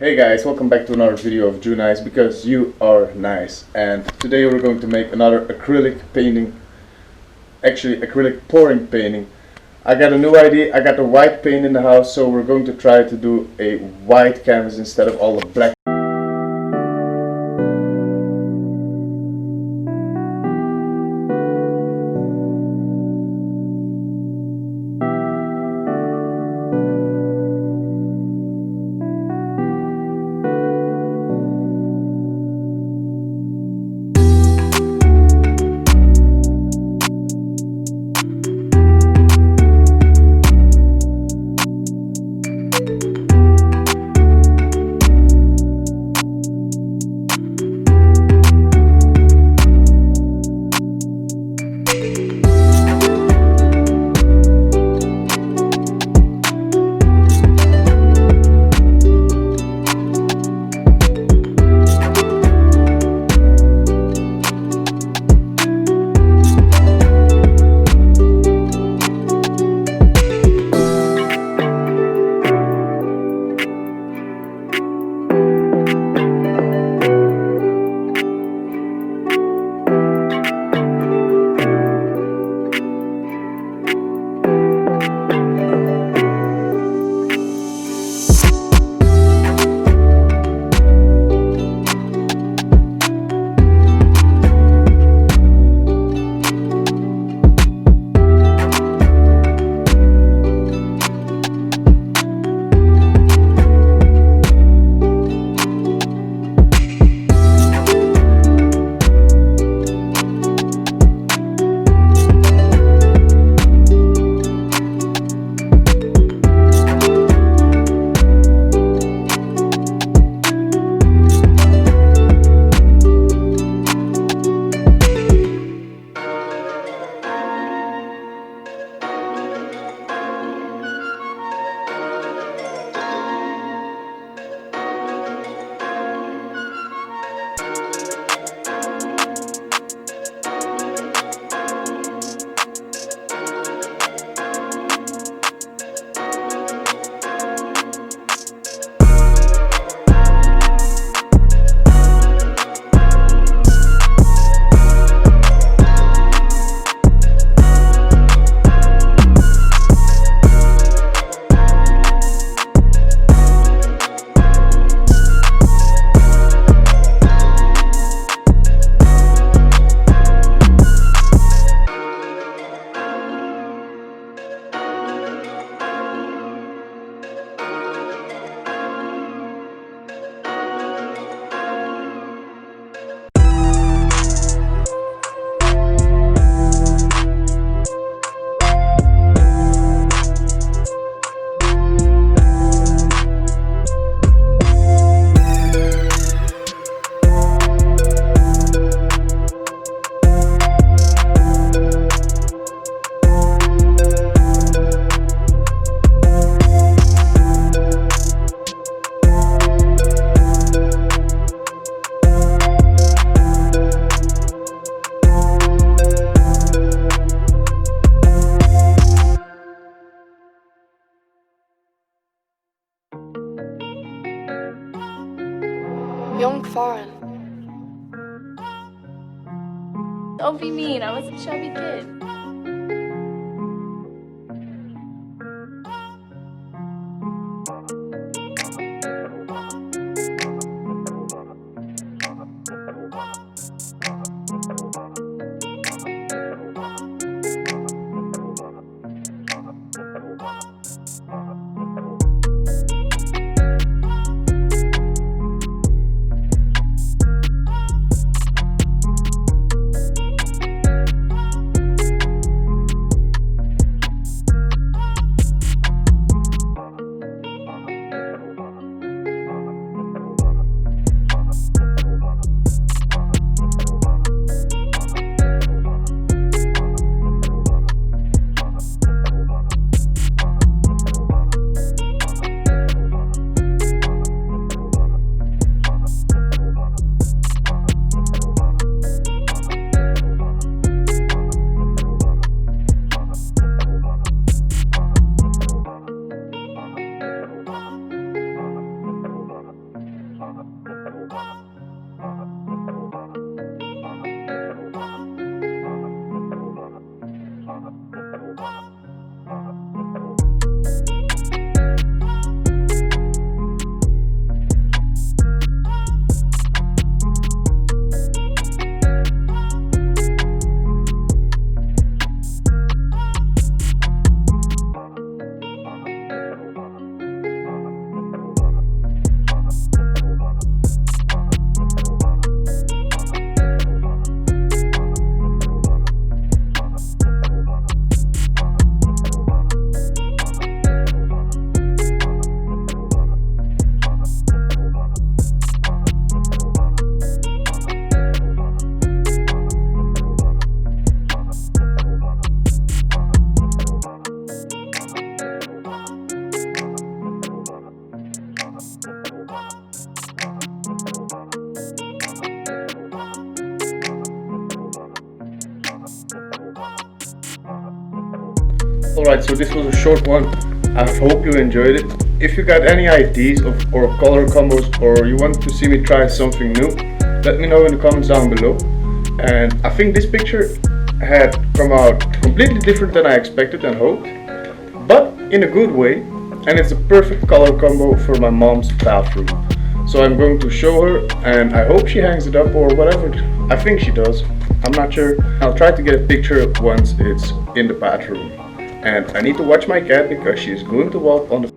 Hey guys, welcome back to another video of Drew Nice because you are nice. And today we're going to make another acrylic painting, actually acrylic pouring painting. I got a new idea. I got the white paint in the house, so we're going to try to do a white canvas instead of all the black. Young foreign. Don't be mean, I was a chubby kid. Alright, so this was a short one. I hope you enjoyed it. If you got any ideas or color combos, or you want to see me try something new, let me know in the comments down below. And I think this picture had come out completely different than I expected and hoped, but in a good way, and it's a perfect color combo for my mom's bathroom. So I'm going to show her, and I hope she hangs it up or whatever. I think she does, I'm not sure. I'll try to get a picture once it's in the bathroom. And I need to watch my cat because she's going to walk on the